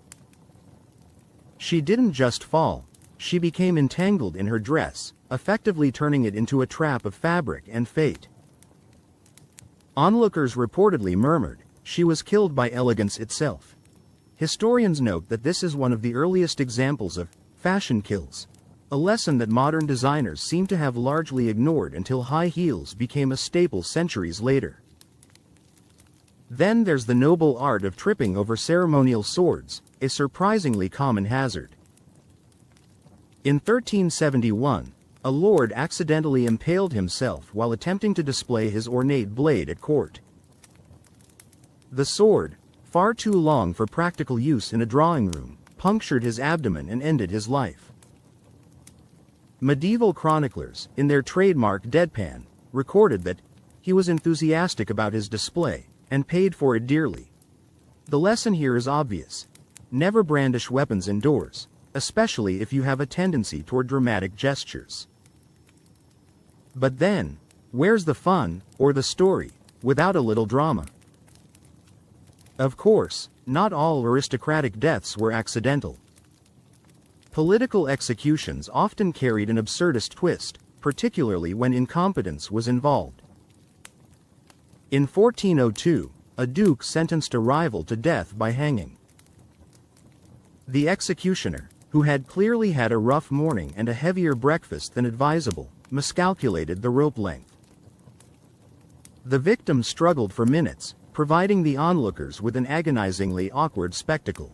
She didn't just fall, she became entangled in her dress, effectively turning it into a trap of fabric and fate. Onlookers reportedly murmured, she was killed by elegance itself. Historians note that this is one of the earliest examples of fashion kills, a lesson that modern designers seem to have largely ignored until high heels became a staple centuries later. Then there's the noble art of tripping over ceremonial swords, a surprisingly common hazard. In 1371, a lord accidentally impaled himself while attempting to display his ornate blade at court. The sword, far too long for practical use in a drawing room, punctured his abdomen and ended his life. Medieval chroniclers, in their trademark deadpan, recorded that he was enthusiastic about his display and paid for it dearly. The lesson here is obvious. Never brandish weapons indoors, especially if you have a tendency toward dramatic gestures. But then, where's the fun, or the story, without a little drama? Of course, not all aristocratic deaths were accidental. Political executions often carried an absurdist twist, particularly when incompetence was involved. In 1402, a duke sentenced a rival to death by hanging. The executioner, who had clearly had a rough morning and a heavier breakfast than advisable, miscalculated the rope length. The victim struggled for minutes, providing the onlookers with an agonizingly awkward spectacle.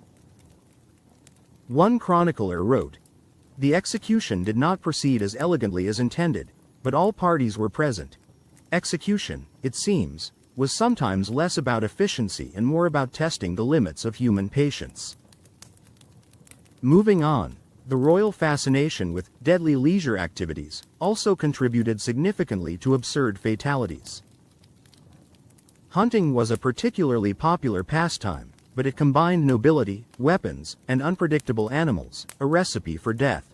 One chronicler wrote, "The execution did not proceed as elegantly as intended, but all parties were present. Execution, it seems, was sometimes less about efficiency and more about testing the limits of human patience." Moving on, the royal fascination with deadly leisure activities also contributed significantly to absurd fatalities. Hunting was a particularly popular pastime, but it combined nobility, weapons, and unpredictable animals, a recipe for death.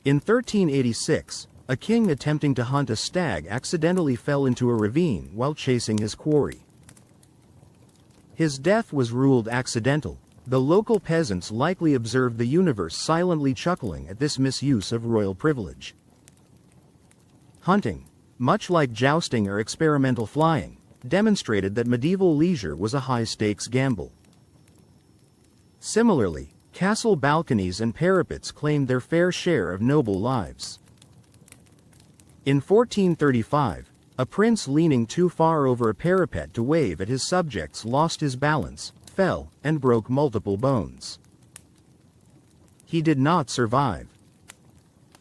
In 1386, a king attempting to hunt a stag accidentally fell into a ravine while chasing his quarry. His death was ruled accidental, though local peasants likely observed the universe silently chuckling at this misuse of royal privilege. Hunting, much like jousting or experimental flying, demonstrated that medieval leisure was a high-stakes gamble. Similarly, castle balconies and parapets claimed their fair share of noble lives. In 1435, a prince leaning too far over a parapet to wave at his subjects lost his balance, fell, and broke multiple bones. He did not survive.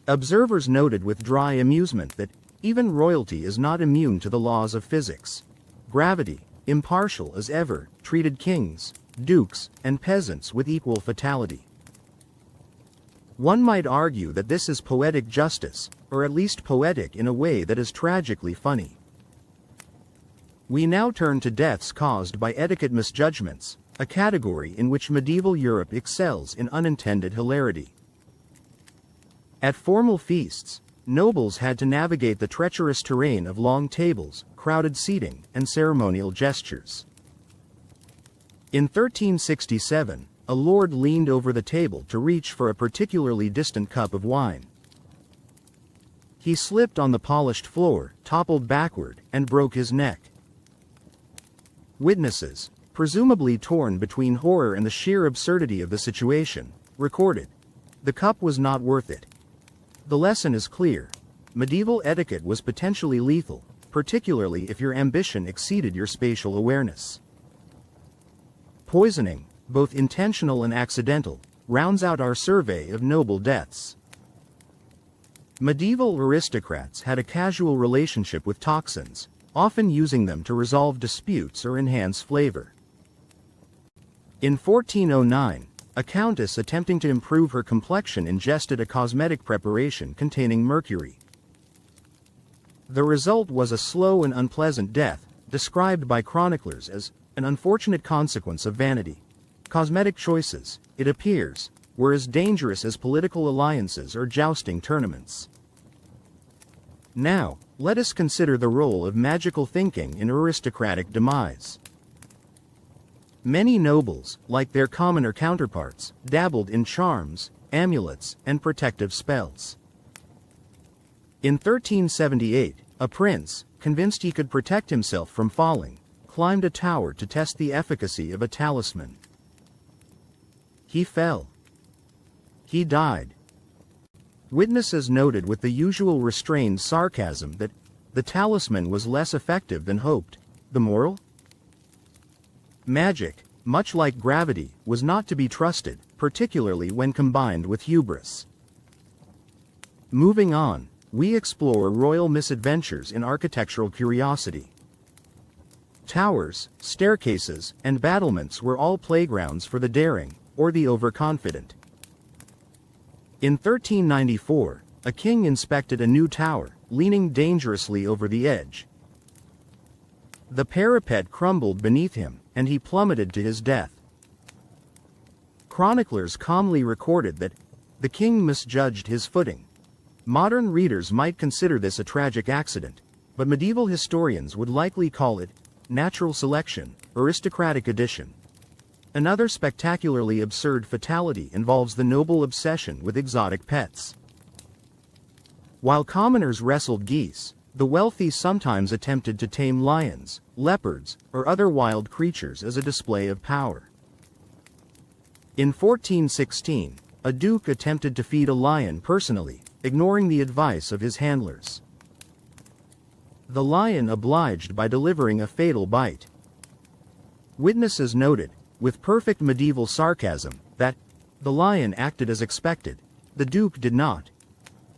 Observers noted with dry amusement that even royalty is not immune to the laws of physics. Gravity, impartial as ever, treated kings, dukes, and peasants with equal fatality. One might argue that this is poetic justice, or at least poetic in a way that is tragically funny. We now turn to deaths caused by etiquette misjudgments, a category in which medieval Europe excels in unintended hilarity. At formal feasts, nobles had to navigate the treacherous terrain of long tables, crowded seating, and ceremonial gestures. In 1367, a lord leaned over the table to reach for a particularly distant cup of wine. He slipped on the polished floor, toppled backward, and broke his neck. Witnesses, presumably torn between horror and the sheer absurdity of the situation, recorded, "The cup was not worth it." The lesson is clear. Medieval etiquette was potentially lethal, particularly if your ambition exceeded your spatial awareness. Poisoning, both intentional and accidental, rounds out our survey of noble deaths. Medieval aristocrats had a casual relationship with toxins, often using them to resolve disputes or enhance flavor. In 1409, a countess attempting to improve her complexion ingested a cosmetic preparation containing mercury. The result was a slow and unpleasant death, described by chroniclers as an unfortunate consequence of vanity. Cosmetic choices, it appears, were as dangerous as political alliances or jousting tournaments. Now, let us consider the role of magical thinking in aristocratic demise. Many nobles, like their commoner counterparts, dabbled in charms, amulets, and protective spells. In 1378, a prince, convinced he could protect himself from falling, climbed a tower to test the efficacy of a talisman. He fell. He died. Witnesses noted with the usual restrained sarcasm that the talisman was less effective than hoped. The moral? Magic, much like gravity, was not to be trusted, particularly when combined with hubris. Moving on, we explore royal misadventures in architectural curiosity. Towers, staircases, and battlements were all playgrounds for the daring, or the overconfident. In 1394, a king inspected a new tower, leaning dangerously over the edge. The parapet crumbled beneath him, and he plummeted to his death. Chroniclers calmly recorded that the king misjudged his footing. Modern readers might consider this a tragic accident, but medieval historians would likely call it natural selection, aristocratic addition. Another spectacularly absurd fatality involves the noble obsession with exotic pets. While commoners wrestled geese, the wealthy sometimes attempted to tame lions, leopards, or other wild creatures as a display of power. In 1416, a duke attempted to feed a lion personally, ignoring the advice of his handlers. The lion obliged by delivering a fatal bite. Witnesses noted, with perfect medieval sarcasm, that the lion acted as expected, the duke did not.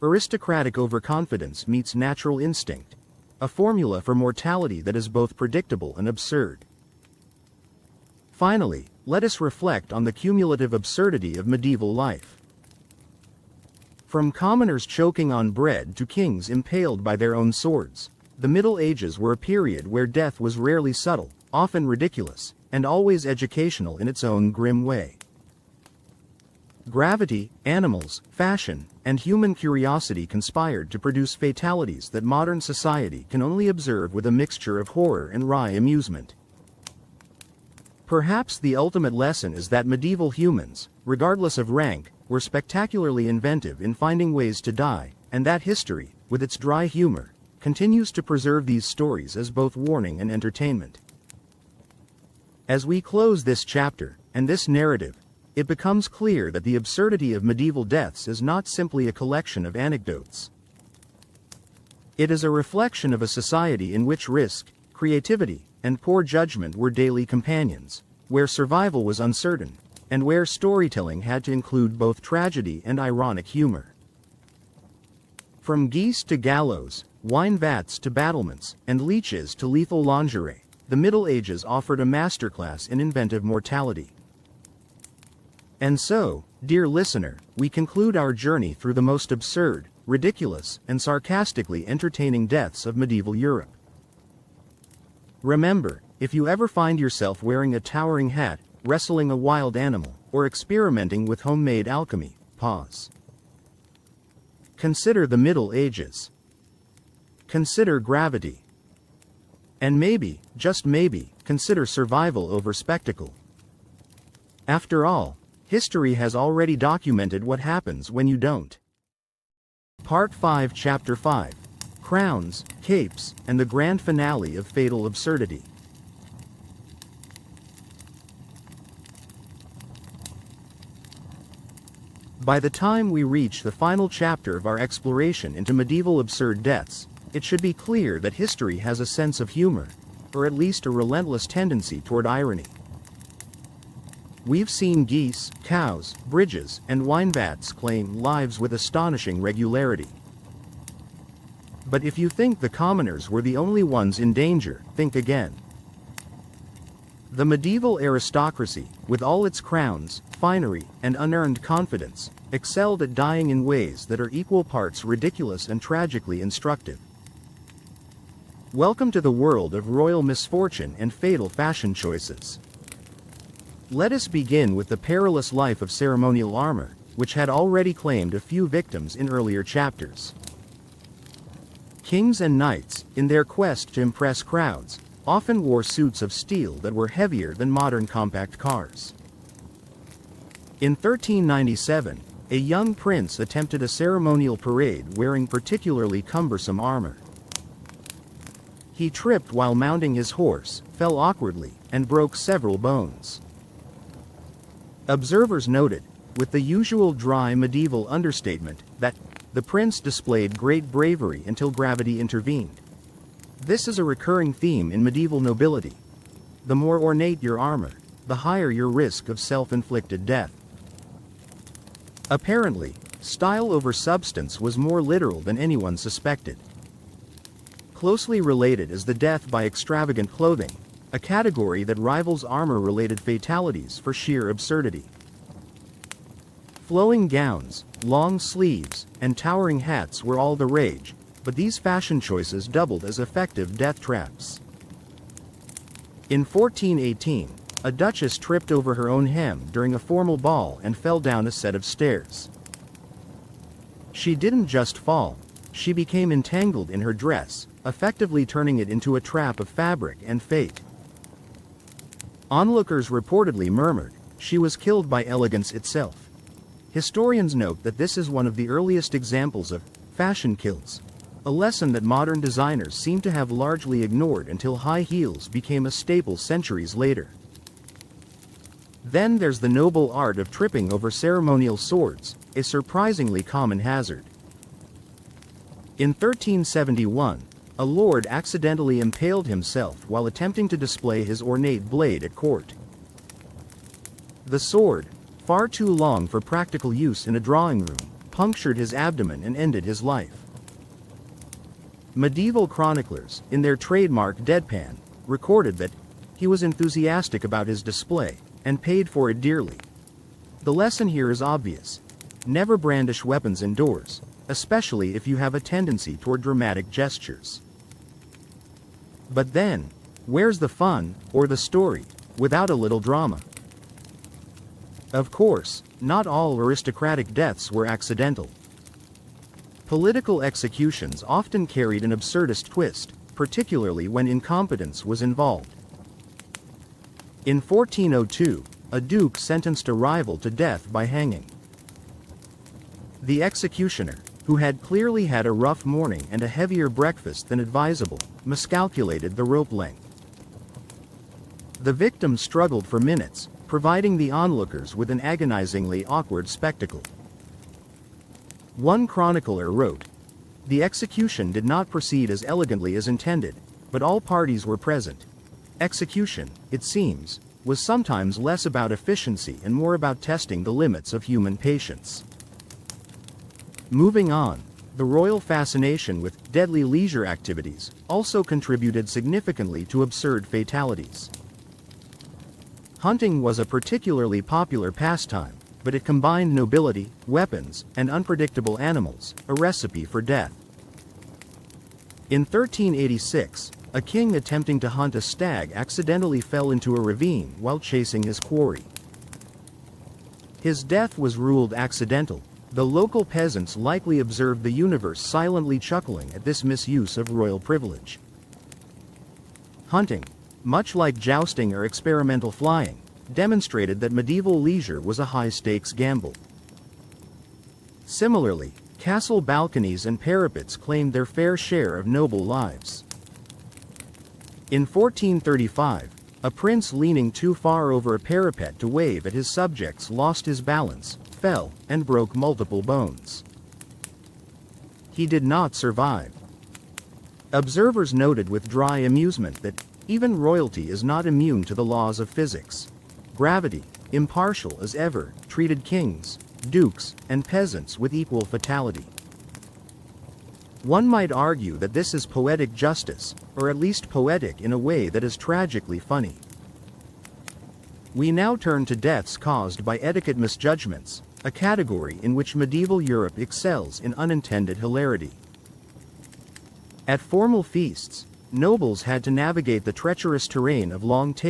Aristocratic overconfidence meets natural instinct, a formula for mortality that is both predictable and absurd. Finally, let us reflect on the cumulative absurdity of medieval life. From commoners choking on bread to kings impaled by their own swords, the Middle Ages were a period where death was rarely subtle, often ridiculous, and always educational in its own grim way. Gravity, animals, fashion, and human curiosity conspired to produce fatalities that modern society can only observe with a mixture of horror and wry amusement. Perhaps the ultimate lesson is that medieval humans, regardless of rank, were spectacularly inventive in finding ways to die, and that history, with its dry humor, continues to preserve these stories as both warning and entertainment. As we close this chapter, and this narrative, it becomes clear that the absurdity of medieval deaths is not simply a collection of anecdotes. It is a reflection of a society in which risk, creativity, and poor judgment were daily companions, where survival was uncertain, and where storytelling had to include both tragedy and ironic humor. From geese to gallows, wine vats to battlements, and leeches to lethal lingerie, the Middle Ages offered a masterclass in inventive mortality. And so, dear listener, we conclude our journey through the most absurd, ridiculous, and sarcastically entertaining deaths of medieval Europe. Remember, if you ever find yourself wearing a towering hat, wrestling a wild animal, or experimenting with homemade alchemy. Pause. Consider the Middle Ages. Consider gravity. And maybe, just maybe, consider survival over spectacle. After all, history has already documented what happens when you don't. Part 5, Chapter 5. Crowns, Capes, and the Grand Finale of Fatal Absurdity. By the time we reach the final chapter of our exploration into medieval absurd deaths, it should be clear that history has a sense of humor, or at least a relentless tendency toward irony. We've seen geese, cows, bridges, and wine vats claim lives with astonishing regularity. But if you think the commoners were the only ones in danger, think again. The medieval aristocracy, with all its crowns, finery, and unearned confidence, excelled at dying in ways that are equal parts ridiculous and tragically instructive. Welcome to the world of royal misfortune and fatal fashion choices. Let us begin with the perilous life of ceremonial armor, which had already claimed a few victims in earlier chapters. Kings and knights, in their quest to impress crowds, often wore suits of steel that were heavier than modern compact cars. In 1397, a young prince attempted a ceremonial parade wearing particularly cumbersome armor. He tripped while mounting his horse, fell awkwardly, and broke several bones. Observers noted, with the usual dry medieval understatement, that the prince displayed great bravery until gravity intervened. This is a recurring theme in medieval nobility. The more ornate your armor, the higher your risk of self-inflicted death. Apparently, style over substance was more literal than anyone suspected. Closely related is the death by extravagant clothing, a category that rivals armor-related fatalities for sheer absurdity. Flowing gowns, long sleeves, and towering hats were all the rage, but these fashion choices doubled as effective death traps. In 1418, a duchess tripped over her own hem during a formal ball and fell down a set of stairs. She didn't just fall, she became entangled in her dress, effectively turning it into a trap of fabric and fate. Onlookers reportedly murmured, she was killed by elegance itself. Historians note that this is one of the earliest examples of fashion kills, a lesson that modern designers seem to have largely ignored until high heels became a staple centuries later. Then there's the noble art of tripping over ceremonial swords, a surprisingly common hazard. In 1371, a lord accidentally impaled himself while attempting to display his ornate blade at court. The sword, far too long for practical use in a drawing room, punctured his abdomen and ended his life. Medieval chroniclers, in their trademark deadpan, recorded that he was enthusiastic about his display and paid for it dearly. The lesson here is obvious. Never brandish weapons indoors, especially if you have a tendency toward dramatic gestures. But then, where's the fun, or the story, without a little drama? Of course, not all aristocratic deaths were accidental. Political executions often carried an absurdist twist, particularly when incompetence was involved. In 1402, a duke sentenced a rival to death by hanging. The executioner, who had clearly had a rough morning and a heavier breakfast than advisable, miscalculated the rope length. The victim struggled for minutes, providing the onlookers with an agonizingly awkward spectacle. One chronicler wrote, "The execution did not proceed as elegantly as intended, but all parties were present. Execution, it seems, was sometimes less about efficiency and more about testing the limits of human patience." Moving on, the royal fascination with deadly leisure activities also contributed significantly to absurd fatalities. Hunting was a particularly popular pastime, but it combined nobility, weapons, and unpredictable animals, a recipe for death. In 1386, A king attempting to hunt a stag accidentally fell into a ravine while chasing his quarry. His death was ruled accidental. The local peasants likely observed the universe silently chuckling at this misuse of royal privilege. Hunting, much like jousting or experimental flying, demonstrated that medieval leisure was a high-stakes gamble. Similarly, castle balconies and parapets claimed their fair share of noble lives. In 1435, a prince leaning too far over a parapet to wave at his subjects lost his balance, fell, and broke multiple bones. He did not survive. Observers noted with dry amusement that even royalty is not immune to the laws of physics. Gravity, impartial as ever, treated kings, dukes, and peasants with equal fatality. One might argue that this is poetic justice, or at least poetic in a way that is tragically funny. We now turn to deaths caused by etiquette misjudgments, a category in which medieval Europe excels in unintended hilarity. At formal feasts, nobles had to navigate the treacherous terrain of long tables